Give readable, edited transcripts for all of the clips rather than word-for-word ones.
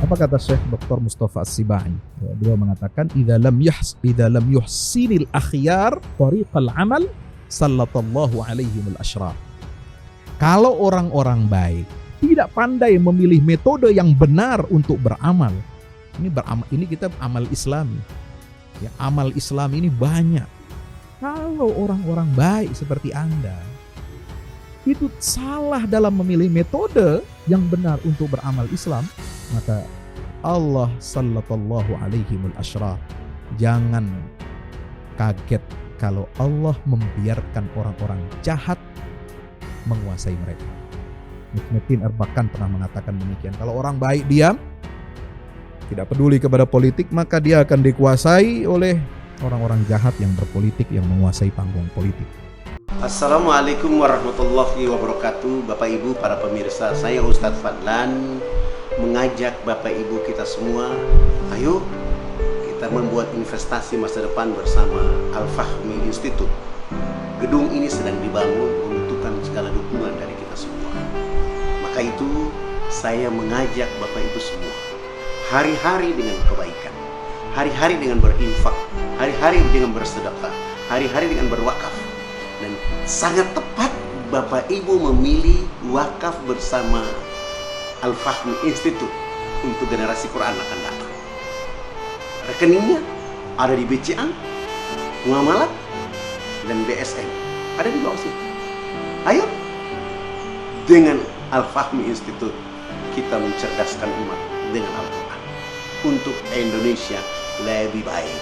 Apa kata Syekh Dr. Mustafa As-Sibai? Beliau mengatakan idza lam yuhsinil akhyar tariqal amal sallallahu alaihimul asyrar. Kalau orang-orang baik tidak pandai memilih metode yang benar untuk beramal. Ini kita amal Islami. Ya, amal Islam ini banyak. Kalau orang-orang baik seperti Anda itu salah dalam memilih metode yang benar untuk beramal Islam, maka Allah sallallahu alaihimul asyrar. Jangan kaget kalau Allah membiarkan orang-orang jahat menguasai mereka. Nurudin Erbakan pernah mengatakan demikian. Kalau orang baik diam, tidak peduli kepada politik, maka dia akan dikuasai oleh orang-orang jahat yang berpolitik, yang menguasai panggung politik. Assalamualaikum warahmatullahi wabarakatuh. Bapak Ibu para pemirsa, saya Ustadz Fadlan mengajak Bapak Ibu kita semua, ayo kita membuat investasi masa depan bersama Al-Fahmi Institute. Gedung ini sedang dibangun, membutuhkan segala dukungan dari kita semua. Maka itu saya mengajak Bapak Ibu semua, hari-hari dengan kebaikan, hari-hari dengan berinfak, hari-hari dengan bersedekah, hari-hari dengan berwakaf. Dan sangat tepat Bapak Ibu memilih wakaf bersama Al-Fahmi Institute untuk generasi Quran akan datang. Rekeningnya ada di BCA, Muamalat, dan BSN. Ada di bawah sini. Ayo, dengan Al-Fahmi Institute kita mencerdaskan umat dengan Al-Quran untuk Indonesia lebih baik.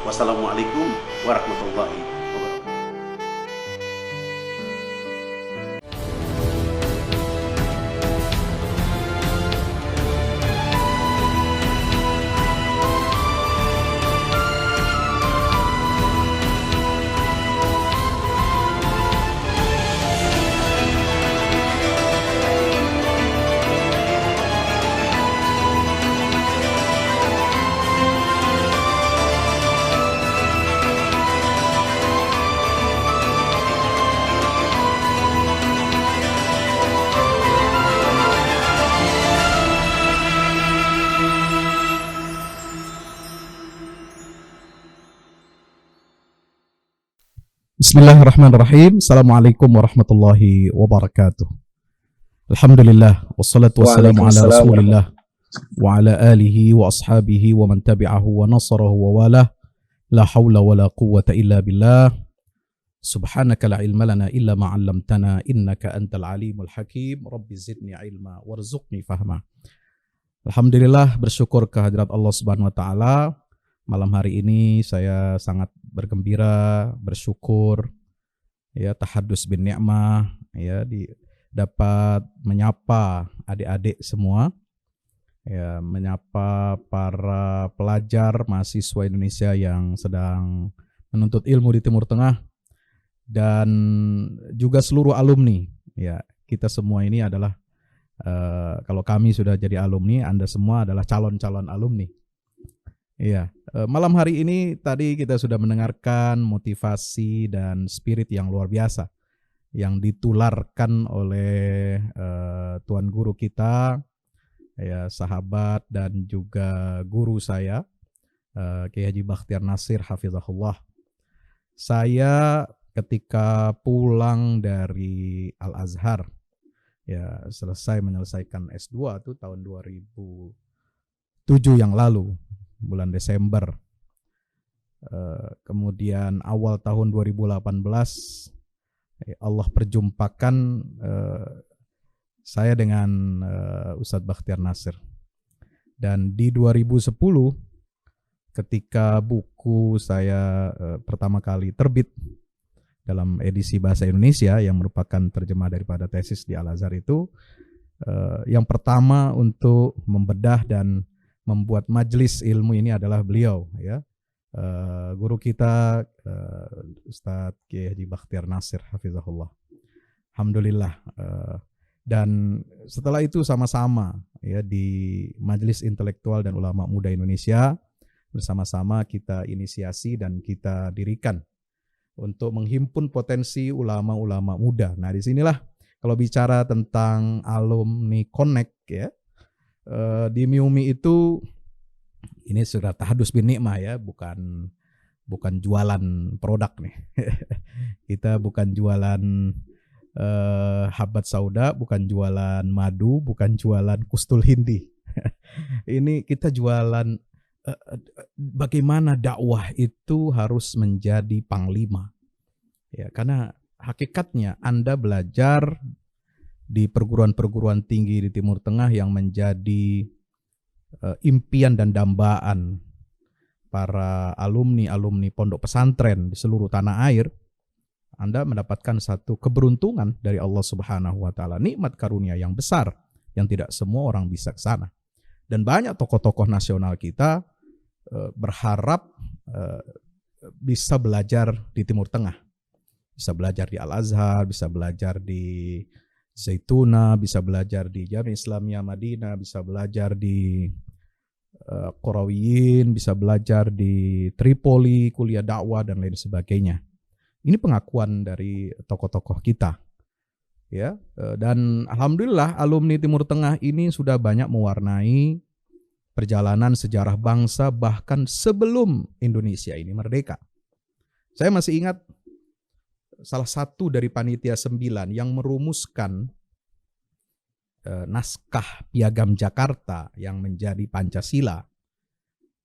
Wassalamualaikum warahmatullahi wabarakatuh. Bismillahirrahmanirrahim. Assalamualaikum warahmatullahi wabarakatuh. Alhamdulillah wassalatu wassalamu ala Rasulillah wa ala alihi wa ashabihi wa man tabi'ahu wa nasarahu wa walah. La hawla wa la quwwata illa billah. Subhanaka la ilma lana illa ma 'allamtana innaka antal alimul hakim. Rabbi zidni ilma warzuqni fahma. Alhamdulillah, bersyukur kehadirat Allah Subhanahu wa taala. Malam hari ini saya sangat bergembira, bersyukur, ya, tahadus bin ni'mah, ya, dapat menyapa adik-adik semua, ya, menyapa para pelajar mahasiswa Indonesia yang sedang menuntut ilmu di Timur Tengah, dan juga seluruh alumni. Ya, kita semua ini adalah, kalau kami sudah jadi alumni, Anda semua adalah calon-calon alumni. Iya, malam hari ini tadi kita sudah mendengarkan motivasi dan spirit yang luar biasa yang ditularkan oleh Tuan Guru kita, ya, sahabat dan juga guru saya, Kiai Haji Bakhtiar Nasir hafizahullah. Saya ketika pulang dari Al-Azhar, ya, menyelesaikan S2 itu tahun 2007 yang lalu, bulan Desember. Kemudian awal tahun 2018 Allah perjumpakan saya dengan Ustadz Bakhtiar Nasir. Dan di 2010 ketika buku saya pertama kali terbit dalam edisi bahasa Indonesia yang merupakan terjemah daripada tesis di Al-Azhar itu, yang pertama untuk membedah dan membuat majelis ilmu ini adalah beliau, ya, guru kita, Ustadz Kiai Haji Bakhtiar Nasir hafizahullah. Alhamdulillah. Dan setelah itu sama-sama, ya, di Majelis Intelektual dan Ulama Muda Indonesia bersama-sama kita inisiasi dan kita dirikan untuk menghimpun potensi ulama-ulama muda. Nah, disinilah kalau bicara tentang alumni connect, ya, Di Miumi itu ini sudah tahadus bin nikmah ya, bukan jualan produk nih. Kita bukan jualan habat sauda, bukan jualan madu, bukan jualan kustul hindi. Ini kita jualan bagaimana dakwah itu harus menjadi panglima. Ya, karena hakikatnya Anda belajar di perguruan-perguruan tinggi di Timur Tengah yang menjadi impian dan dambaan para alumni pondok pesantren di seluruh tanah air, Anda mendapatkan satu keberuntungan dari Allah Subhanahu wa taala, nikmat karunia yang besar yang tidak semua orang bisa ke sana. Dan banyak tokoh-tokoh nasional kita berharap bisa belajar di Timur Tengah. Bisa belajar di Al-Azhar, bisa belajar di Zaituna, bisa belajar di Jami Islamiyah Madinah, bisa belajar di Qarawiyin, bisa belajar di Tripoli, kuliah dakwah dan lain sebagainya. Ini pengakuan dari tokoh-tokoh kita. Ya, dan alhamdulillah alumni Timur Tengah ini sudah banyak mewarnai perjalanan sejarah bangsa bahkan sebelum Indonesia ini merdeka. Saya masih ingat salah satu dari panitia 9 yang merumuskan naskah Piagam Jakarta yang menjadi Pancasila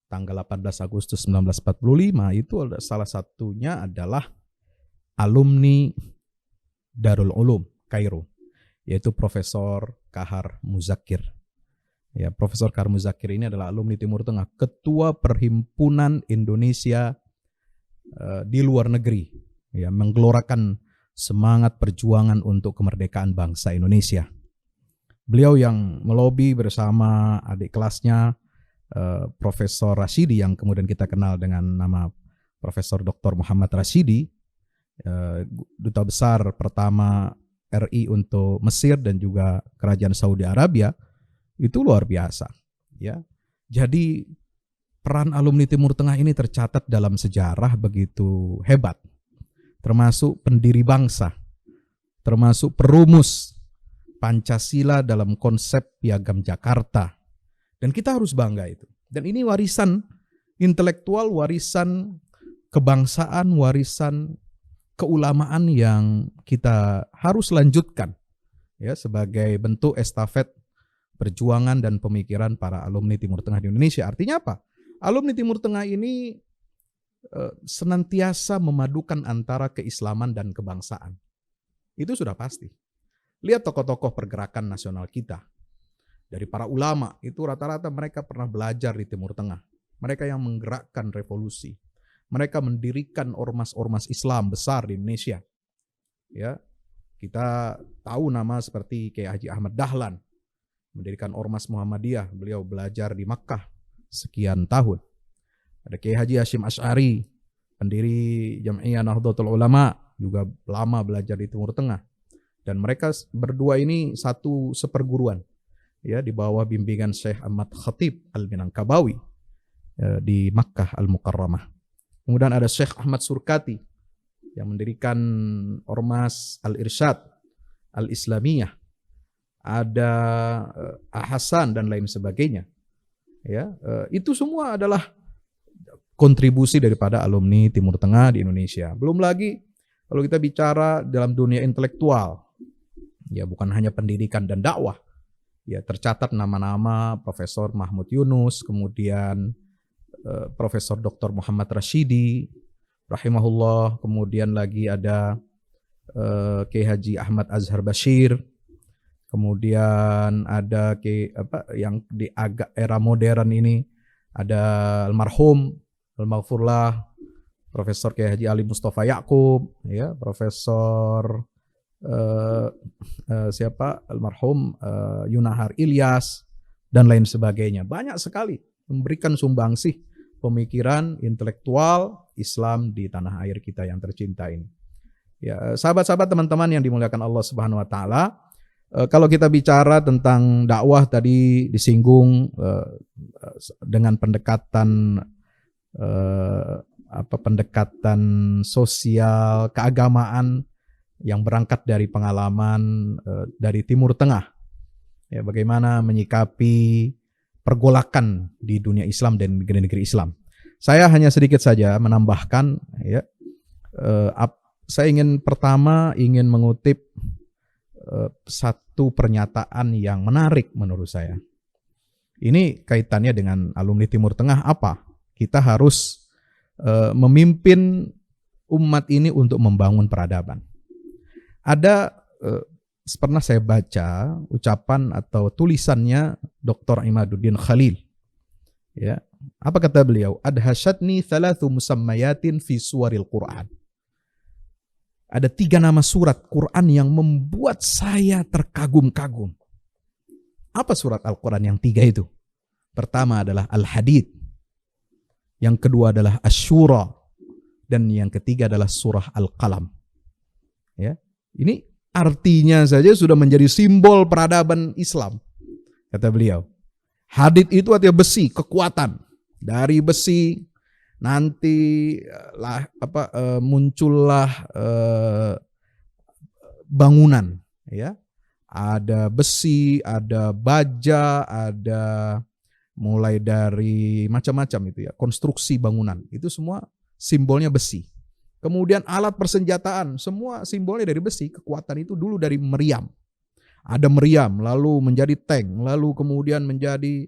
tanggal 18 Agustus 1945 itu salah satunya adalah alumni Darul Ulum Kairo, yaitu Profesor Kahar Muzakir. Ya, Profesor Kahar Muzakir ini adalah alumni Timur Tengah, Ketua Perhimpunan Indonesia di luar negeri. Ya, menggelorakan semangat perjuangan untuk kemerdekaan bangsa Indonesia. Beliau yang melobi bersama adik kelasnya Profesor Rashidi yang kemudian kita kenal dengan nama Profesor Dr. Muhammad Rashidi, duta besar pertama RI untuk Mesir dan juga Kerajaan Saudi Arabia, itu luar biasa. Ya, jadi peran alumni Timur Tengah ini tercatat dalam sejarah begitu hebat. Termasuk pendiri bangsa, termasuk perumus Pancasila dalam konsep Piagam Jakarta. Dan kita harus bangga itu. Dan ini warisan intelektual, warisan kebangsaan, warisan keulamaan yang kita harus lanjutkan ya sebagai bentuk estafet perjuangan dan pemikiran para alumni Timur Tengah di Indonesia. Artinya apa? Alumni Timur Tengah ini senantiasa memadukan antara keislaman dan kebangsaan. Itu sudah pasti. Lihat tokoh-tokoh pergerakan nasional kita. Dari para ulama, itu rata-rata mereka pernah belajar di Timur Tengah. Mereka yang menggerakkan revolusi. Mereka mendirikan ormas-ormas Islam besar di Indonesia. Ya, kita tahu nama seperti Kiai Haji Ahmad Dahlan, mendirikan ormas Muhammadiyah. Beliau belajar di Makkah sekian tahun. Ada Kiai Haji Hashim Asy'ari, pendiri Jam'iyah Nahdlatul Ulama, juga lama belajar di Timur Tengah. Dan mereka berdua ini satu seperguruan, ya, di bawah bimbingan Syekh Ahmad Khatib Al-Minangkabawi di Makkah Al-Mukarramah. Kemudian ada Syekh Ahmad Surkati yang mendirikan Ormas Al-Irsyad Al-Islamiyah. Ada Hasan dan lain sebagainya. Ya, itu semua adalah kontribusi daripada alumni Timur Tengah di Indonesia. Belum lagi kalau kita bicara dalam dunia intelektual, ya bukan hanya pendidikan dan dakwah. Ya, tercatat nama-nama Profesor Mahmud Yunus, kemudian Profesor Dr. Muhammad Rashidi rahimahullah, kemudian lagi ada Kiai Haji Ahmad Azhar Bashir, kemudian ada yang di agak era modern ini ada almarhum Al-Maghfurlah Profesor Kiai Haji Ali Mustafa Yaqub, ya, Profesor almarhum Yunahar Ilyas dan lain sebagainya. Banyak sekali memberikan sumbangsih pemikiran intelektual Islam di tanah air kita yang tercinta ini. Ya, sahabat-sahabat, teman-teman yang dimuliakan Allah Subhanahu wa taala, kalau kita bicara tentang dakwah tadi disinggung dengan pendekatan pendekatan sosial, keagamaan yang berangkat dari pengalaman dari Timur Tengah. ya, bagaimana menyikapi pergolakan di dunia Islam dan negeri-negeri Islam. Saya hanya sedikit saja menambahkan, ya, saya ingin mengutip satu pernyataan yang menarik menurut saya. Ini kaitannya dengan alumni Timur Tengah apa? Kita harus memimpin umat ini untuk membangun peradaban. Ada pernah saya baca ucapan atau tulisannya Dr. Imaduddin Khalil. Ya, apa kata beliau? Adhasyatni thalathu musammayatin fi suwaril Qur'an. Ada 3 nama surat Quran yang membuat saya terkagum-kagum. Apa surat Al-Quran yang 3 itu? Pertama adalah Al-Hadid. Yang kedua adalah Asy-Syura. Dan yang ketiga adalah surah Al-Qalam. Ya, ini artinya saja sudah menjadi simbol peradaban Islam. Kata beliau. Hadid itu artinya besi, kekuatan. Dari besi nanti muncullah bangunan, ya. Ada besi, ada baja, ada mulai dari macam-macam itu ya, konstruksi bangunan. Itu semua simbolnya besi. Kemudian alat persenjataan, semua simbolnya dari besi. Kekuatan itu dulu dari meriam. Ada meriam, lalu menjadi tank, lalu kemudian menjadi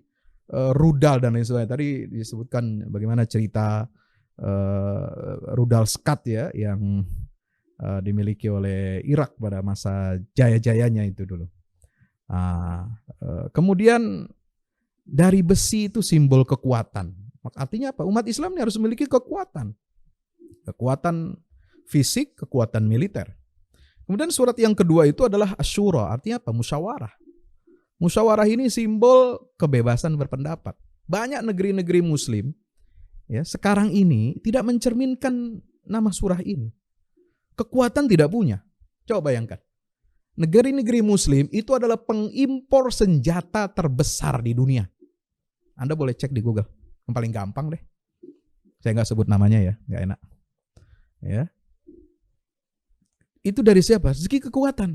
rudal dan lain sebagainya. Tadi disebutkan bagaimana cerita rudal Scud ya, yang dimiliki oleh Irak pada masa jaya-jayanya itu dulu. Kemudian dari besi itu simbol kekuatan. Artinya apa? Umat Islam ini harus memiliki kekuatan. Kekuatan fisik, kekuatan militer. Kemudian surat yang kedua itu adalah Asy-Syura. Artinya apa? Musyawarah. Musyawarah ini simbol kebebasan berpendapat. Banyak negeri-negeri Muslim ya sekarang ini tidak mencerminkan nama surah ini. Kekuatan tidak punya. Coba bayangkan. Negeri-negeri Muslim itu adalah pengimpor senjata terbesar di dunia. Anda boleh cek di Google. Yang paling gampang deh. Saya nggak sebut namanya ya, nggak enak. Ya. Itu dari siapa? Segi kekuatan.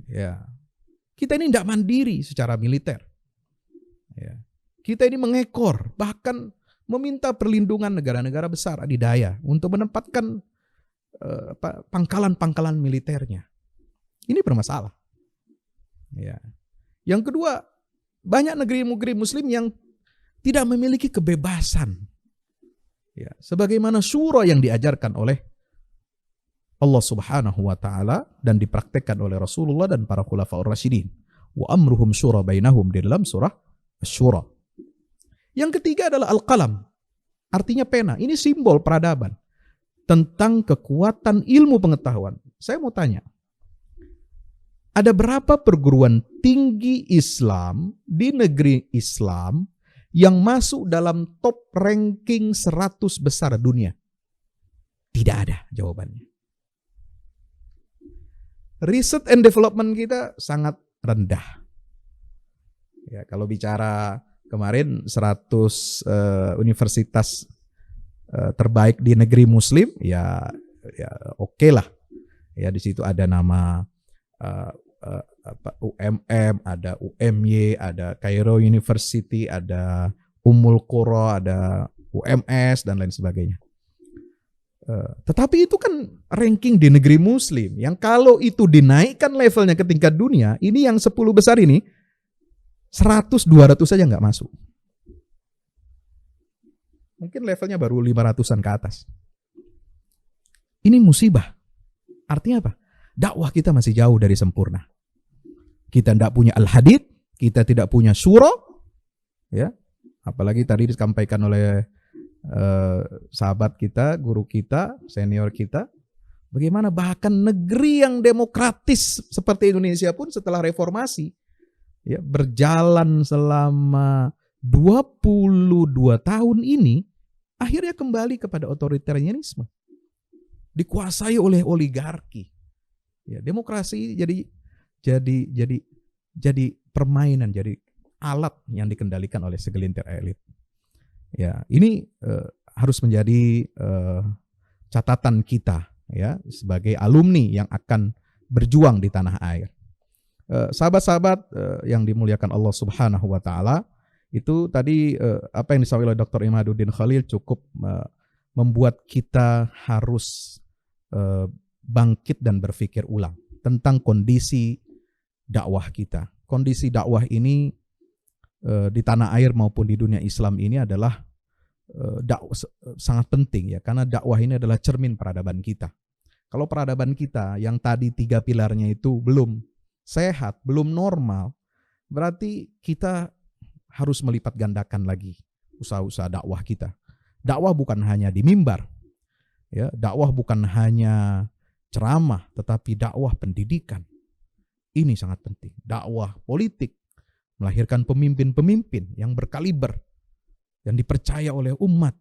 Ya. Kita ini tidak mandiri secara militer. Ya. Kita ini mengekor, bahkan meminta perlindungan negara-negara besar adidaya untuk menempatkan pangkalan-pangkalan militernya. Ini bermasalah. Ya. Yang kedua, banyak negeri-negeri Muslim yang tidak memiliki kebebasan. Ya. Sebagaimana syura yang diajarkan oleh Allah Subhanahu wa taala dan dipraktekkan oleh Rasulullah dan para khulafaur rasyidin. Wa amruhum syura bainahum di dalam surah Asy-Syura. Yang ketiga adalah Al-Qalam. Artinya pena. Ini simbol peradaban tentang kekuatan ilmu pengetahuan. Saya mau tanya. Ada berapa perguruan tinggi Islam di negeri Islam yang masuk dalam top ranking 100 besar dunia? Tidak ada jawabannya. Research and development kita sangat rendah. Ya, kalau bicara kemarin 100 universitas terbaik di negeri Muslim, ya oke lah. Ya di situ ada nama UMM, ada UMY, ada Cairo University, ada Ummul Qura, ada UMS dan lain sebagainya. Tetapi itu kan ranking di negeri Muslim yang kalau itu dinaikkan levelnya ke tingkat dunia, ini yang 10 besar ini 100-200 saja nggak masuk. Mungkin levelnya baru 500-an ke atas. Ini musibah. Artinya apa? Dakwah kita masih jauh dari sempurna. Kita tidak punya Al-Hadid, kita tidak punya Syura, ya. Apalagi tadi disampaikan oleh sahabat kita, guru kita, senior kita, bagaimana bahkan negeri yang demokratis seperti Indonesia pun setelah reformasi ya berjalan selama 22 tahun ini akhirnya kembali kepada otoritarianisme. Dikuasai oleh oligarki. Ya, demokrasi jadi permainan, jadi alat yang dikendalikan oleh segelintir elit. Ya, ini harus menjadi catatan kita ya sebagai alumni yang akan berjuang di tanah air. Sahabat-sahabat yang dimuliakan Allah Subhanahu wa taala, itu tadi apa yang disampaikan oleh Dr. Imaduddin Khalil cukup membuat kita harus bangkit dan berpikir ulang tentang kondisi dakwah kita. Kondisi dakwah ini di tanah air maupun di dunia Islam ini adalah sangat penting ya, karena dakwah ini adalah cermin peradaban kita. Kalau peradaban kita yang tadi 3 pilarnya itu belum sehat, belum normal, berarti kita harus melipat gandakan lagi usaha-usaha dakwah kita. Dakwah bukan hanya di mimbar, ya, dakwah bukan hanya ceramah, tetapi dakwah pendidikan. Ini sangat penting. Dakwah politik, melahirkan pemimpin-pemimpin yang berkaliber, yang dipercaya oleh umat,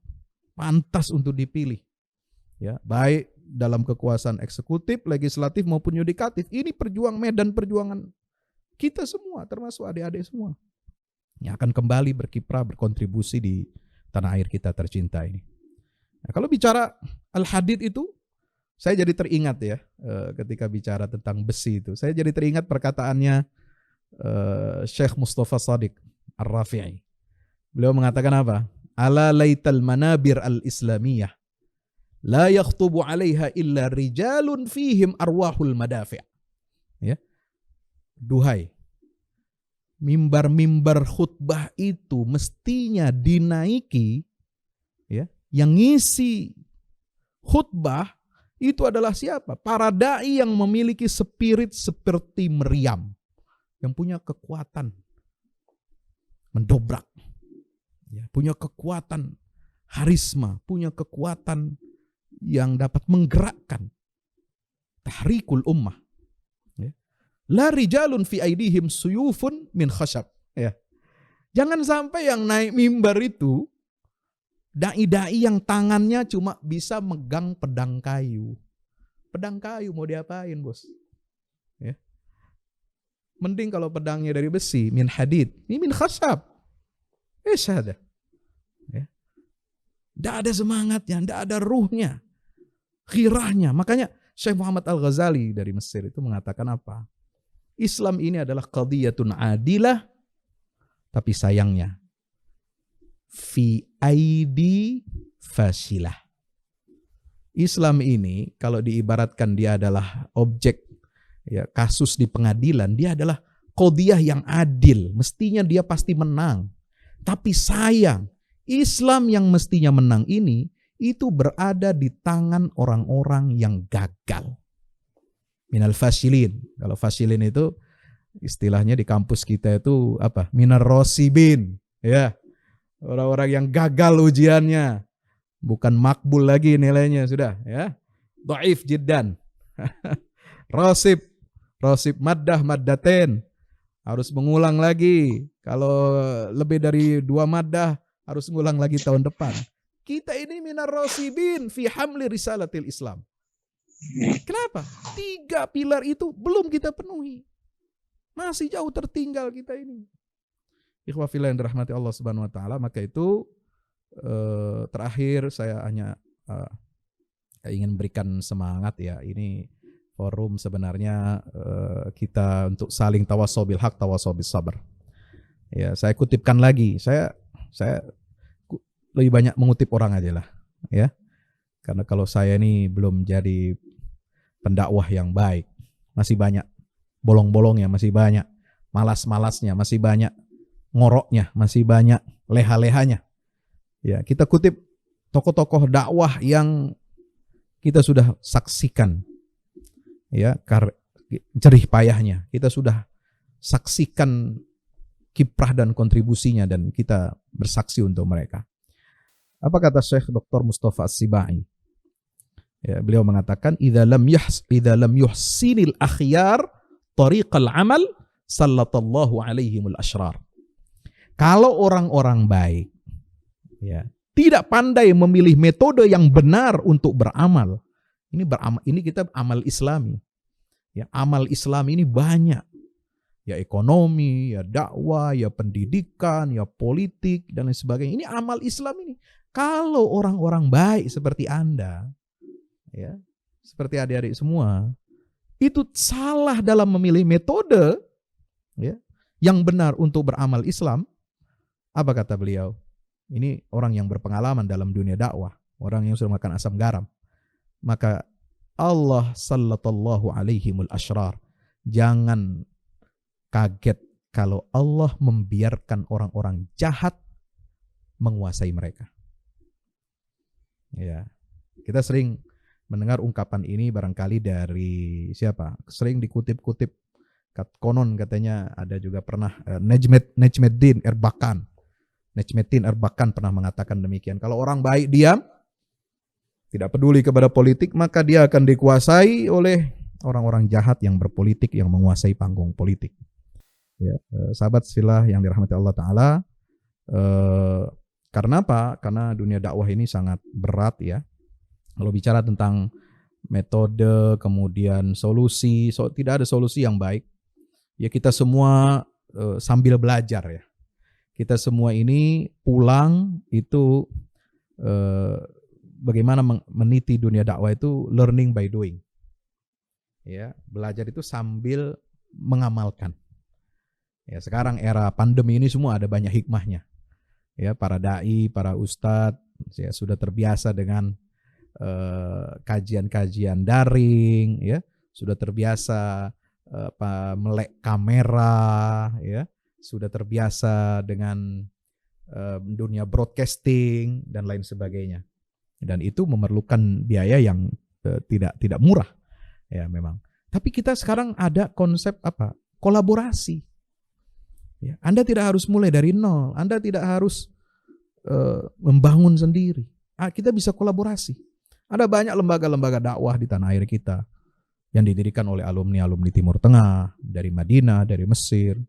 pantas untuk dipilih. Ya, baik dalam kekuasaan eksekutif, legislatif maupun yudikatif. Ini medan perjuangan kita semua, termasuk adik-adik semua, yang akan kembali berkiprah, berkontribusi di tanah air kita tercinta ini. Nah, kalau bicara Al-Hadid itu, saya jadi teringat ya, ketika bicara tentang besi itu, saya jadi teringat perkataannya Syekh Mustafa Shadiq Ar-Rafi'i. Beliau mengatakan apa? Ala laital manabir al-islamiyah la yakhtubu 'alaiha illa rijalun fihim arwahul madafi'. Ya. Duhai, mimbar-mimbar khutbah itu mestinya dinaiki, ya, yang ngisi khutbah itu adalah siapa? Para dai yang memiliki spirit seperti Maryam, yang punya kekuatan mendobrak, ya, punya kekuatan harisma, punya kekuatan yang dapat menggerakkan tahrikul ummah. Ya. La rijalun fi aidihim suyufun min khashab. Ya. Jangan sampai yang naik mimbar itu dai-dai yang tangannya cuma bisa megang pedang kayu. Pedang kayu mau diapain, bos? Ya. Mending kalau pedangnya dari besi, min hadid. Ini min khashab. Ada. Ya. Tidak ada semangatnya, tidak ada ruhnya, khirahnya. Makanya Syekh Muhammad Al-Ghazali dari Mesir itu mengatakan apa? Islam ini adalah qadiyatun adilah, tapi sayangnya fi aidi fasilah. Islam ini kalau diibaratkan dia adalah objek, ya, kasus di pengadilan, dia adalah qadiyah yang adil, mestinya dia pasti menang. Tapi sayang, Islam yang mestinya menang ini itu berada di tangan orang-orang yang gagal. Minal fasilin. Kalau fasilin itu istilahnya di kampus kita itu apa? Minar rosibin, ya. Orang-orang yang gagal ujiannya, bukan makbul lagi nilainya sudah, ya. Dhaif jiddan. Rosib maddah maddaten. Harus mengulang lagi. Kalau lebih dari 2 maddah harus mengulang lagi tahun depan. Kita ini minar rosibin fi hamli risalatil Islam. Kenapa? 3 pilar itu belum kita penuhi. Masih jauh tertinggal kita ini. Ikhwah fillah yang dirahmati Allah Subhanahu wa taala, maka itu terakhir saya hanya ingin berikan semangat ya. Ini forum sebenarnya kita untuk saling tawasobil haq, tawasobil sabar. Ya, saya kutipkan lagi. Saya lebih banyak mengutip orang aja lah, ya. Karena kalau saya ini belum jadi pendakwah yang baik, masih banyak bolong-bolongnya, masih banyak malas-malasnya, masih banyak ngoroknya, masih banyak leha-lehanya. Ya, kita kutip tokoh-tokoh dakwah yang kita sudah saksikan, ya, jerih payahnya. Kita sudah saksikan kiprah dan kontribusinya dan kita bersaksi untuk mereka. Apa kata Syekh Dr. Mustafa As-Sibai? Ya, beliau mengatakan idza lam yuhsinil akhyar tariqal amal sallallahu alaihimul asyrar. Kalau orang-orang baik, ya, tidak pandai memilih metode yang benar untuk beramal. Ini kita amal Islami. Ya, amal Islam ini banyak. Ya ekonomi, ya dakwah, ya pendidikan, ya politik dan lain sebagainya. Ini amal Islam ini. Kalau orang-orang baik seperti Anda, ya, seperti adik-adik semua, itu salah dalam memilih metode, Ya. Yang benar untuk beramal Islam, apa kata beliau? Ini orang yang berpengalaman dalam dunia dakwah, orang yang sudah makan asam garam. Maka Allah sallallahu alaihimul asyrar. Jangan kaget kalau Allah membiarkan orang-orang jahat menguasai mereka. Ya, kita sering mendengar ungkapan ini barangkali dari siapa? Sering dikutip-kutip. Konon katanya ada juga pernah Najmuddin Erbakan. Najmuddin Erbakan pernah mengatakan demikian. Kalau orang baik diam, tidak peduli kepada politik, maka dia akan dikuasai oleh orang-orang jahat yang berpolitik, yang menguasai panggung politik. Ya, sahabat sillah yang dirahmati Allah Ta'ala, karena apa? Karena dunia dakwah ini sangat berat ya. Kalau bicara tentang metode, kemudian solusi, tidak ada solusi yang baik. Ya kita semua sambil belajar ya. Kita semua ini pulang itu bagaimana meniti dunia dakwah itu learning by doing. Ya, belajar itu sambil mengamalkan. Ya, sekarang era pandemi ini semua ada banyak hikmahnya. Ya, para dai, para ustadz ya, sudah terbiasa dengan kajian-kajian daring, ya, sudah terbiasa melek kamera, ya, sudah terbiasa dengan dunia broadcasting dan lain sebagainya. Dan itu memerlukan biaya yang tidak murah, ya memang. Tapi kita sekarang ada konsep apa? Kolaborasi. Ya, Anda tidak harus mulai dari nol. Anda tidak harus membangun sendiri. Kita bisa kolaborasi. Ada banyak lembaga-lembaga dakwah di tanah air kita yang didirikan oleh alumni-alumni Timur Tengah, dari Madinah, dari Mesir,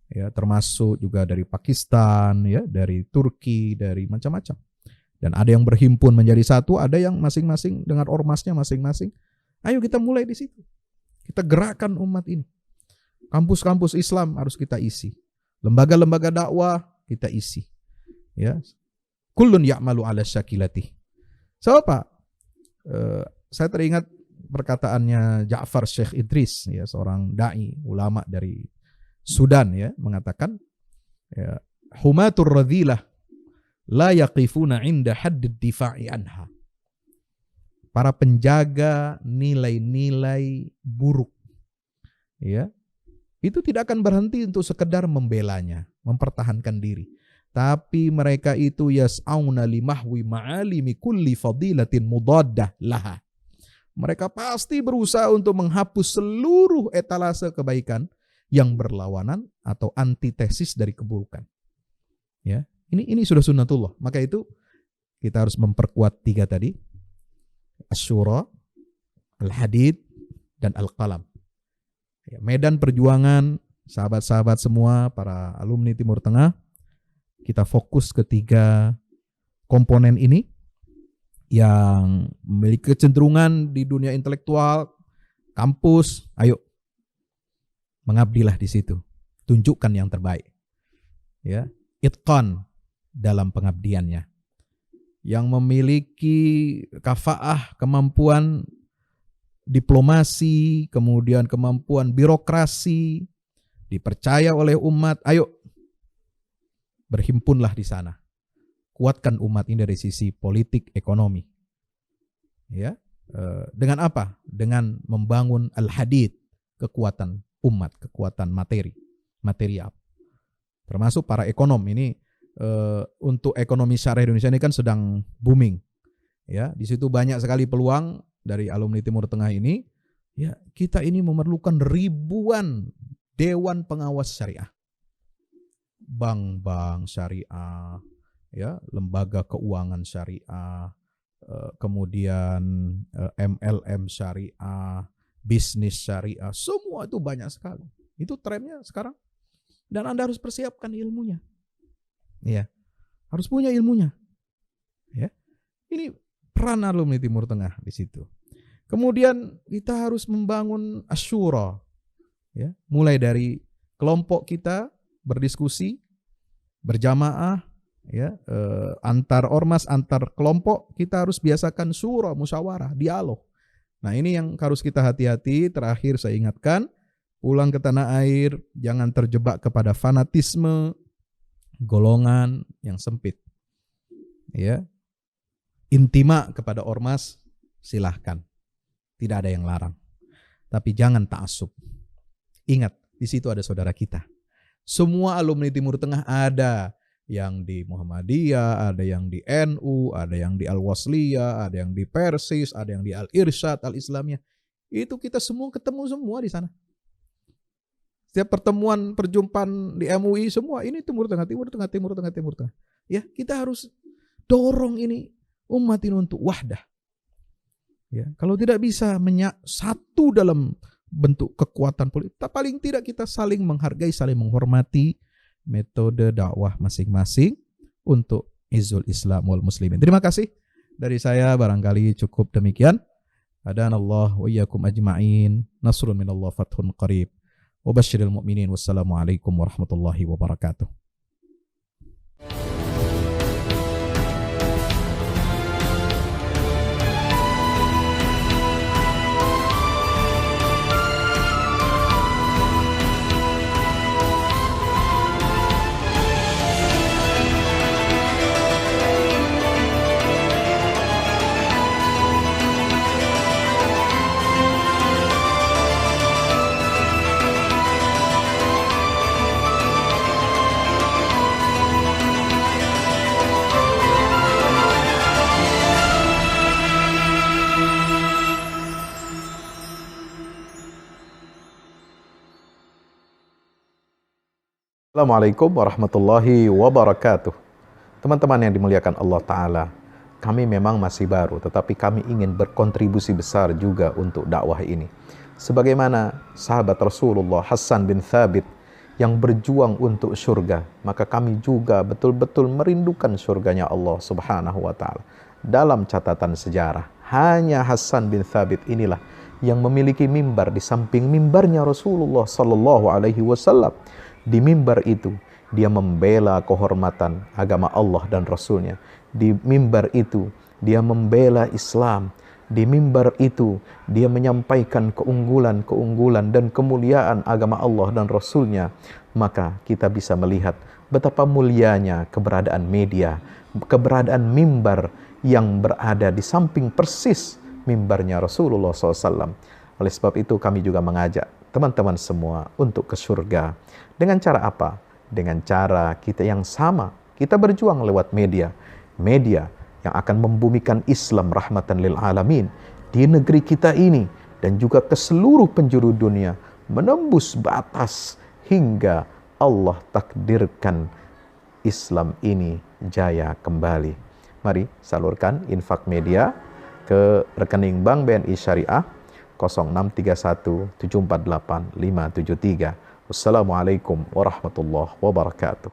ya, termasuk juga dari Pakistan, ya, dari Turki, dari macam-macam. Dan ada yang berhimpun menjadi satu, ada yang masing-masing dengan ormasnya masing-masing. Ayo kita mulai di situ. Kita gerakkan umat ini. Kampus-kampus Islam harus kita isi. Lembaga-lembaga dakwah kita isi. Ya. Kullun ya'malu ala syakilati. So Pak, saya teringat perkataannya Ja'far Syekh Idris, ya, seorang dai ulama dari Sudan, ya, mengatakan, ya, humatur radhilah la yaqifuna 'inda haddid difa'i anha. Para penjaga nilai-nilai buruk, ya, itu tidak akan berhenti untuk sekedar membelanya, mempertahankan diri. Tapi mereka itu yas'auna limahwi ma'alimi kulli fadilatin mudaddah laha. Mereka pasti berusaha untuk menghapus seluruh etalase kebaikan yang berlawanan atau antitesis dari keburukan. Ya, ini sudah sunnatullah. Maka itu kita harus memperkuat 3 tadi. Asyura, Al-Hadid, dan Al-Qalam. Ya, medan perjuangan, sahabat-sahabat semua, para alumni Timur Tengah, kita fokus ke 3 komponen ini yang memiliki kecenderungan di dunia intelektual, kampus. Ayo, mengabdilah di situ. Tunjukkan yang terbaik. Ya, itqan dalam pengabdiannya. Yang memiliki kafaah, kemampuan diplomasi, kemudian kemampuan birokrasi, dipercaya oleh umat. Ayo, berhimpunlah di sana. Kuatkan umat ini dari sisi politik, ekonomi. Ya, dengan apa? Dengan membangun al-hadid, kekuatan umat, kekuatan material. Termasuk para ekonom ini, untuk ekonomi syariah Indonesia ini kan sedang booming. Ya, di situ banyak sekali peluang dari alumni Timur Tengah ini. Ya, kita ini memerlukan ribuan dewan pengawas syariah. Bank-bank syariah, ya, lembaga keuangan syariah, kemudian MLM syariah, bisnis syariah, semua itu banyak sekali. Itu trennya sekarang. Dan Anda harus persiapkan ilmunya. Ya, harus punya ilmunya. Ya, ini peran alumni Timur Tengah di situ. Kemudian kita harus membangun asyura, ya, mulai dari kelompok kita berdiskusi berjamaah, ya, antar ormas, antar kelompok, kita harus biasakan syura, musyawarah, dialog. Nah, ini yang harus kita hati-hati. Terakhir saya ingatkan, pulang ke tanah air, jangan terjebak kepada fanatisme golongan yang sempit. Ya. Intima kepada ormas silahkan. Tidak ada yang larang. Tapi jangan ta'assub. Ingat, di situ ada saudara kita. Semua alumni Timur Tengah ada yang di Muhammadiyah, ada yang di NU, ada yang di Al-Wasliyah, ada yang di Persis, ada yang di Al-Irsyad, Al-Islamiyah. Itu kita semua ketemu semua di sana. Setiap pertemuan, perjumpaan di MUI semua ini Timur Tengah, Timur Tengah, Timur Tengah, Timur Tengah. Ya, kita harus dorong ini umat ini untuk wahdah. Ya, kalau tidak bisa satu dalam bentuk kekuatan politik, paling tidak kita saling menghargai, saling menghormati metode dakwah masing-masing untuk izzul Islam wal muslimin. Terima kasih dari saya, barangkali cukup demikian. Hadanallah wa iyyakum ajma'in. Nasrun minallah fathun qarib. Wa basyiril mu'minin. Wassalamualaikum warahmatullahi wabarakatuh. Assalamualaikum warahmatullahi wabarakatuh. Teman-teman yang dimuliakan Allah Ta'ala, kami memang masih baru, tetapi kami ingin berkontribusi besar juga untuk dakwah ini. Sebagaimana sahabat Rasulullah Hassan bin Thabit yang berjuang untuk surga, maka kami juga betul-betul merindukan surganya Allah Subhanahu wa Ta'ala. Dalam catatan sejarah, hanya Hassan bin Thabit inilah yang memiliki mimbar di samping mimbarnya Rasulullah Sallallahu Alaihi Wasallam. Di mimbar itu dia membela kehormatan agama Allah dan Rasulnya. Di mimbar itu dia membela Islam. Di mimbar itu dia menyampaikan keunggulan dan kemuliaan agama Allah dan Rasulnya. Maka kita bisa melihat betapa mulianya keberadaan media, keberadaan mimbar yang berada di samping persis mimbarnya Rasulullah SAW. Oleh sebab itu kami juga mengajak teman-teman semua untuk ke surga. Dengan cara apa? Dengan cara kita yang sama. Kita berjuang lewat media. Media yang akan membumikan Islam rahmatan lil alamin di negeri kita ini dan juga ke seluruh penjuru dunia, menembus batas hingga Allah takdirkan Islam ini jaya kembali. Mari salurkan infak media ke rekening Bank BNI Syariah 0631 748 573. Wassalamualaikum warahmatullahi wabarakatuh.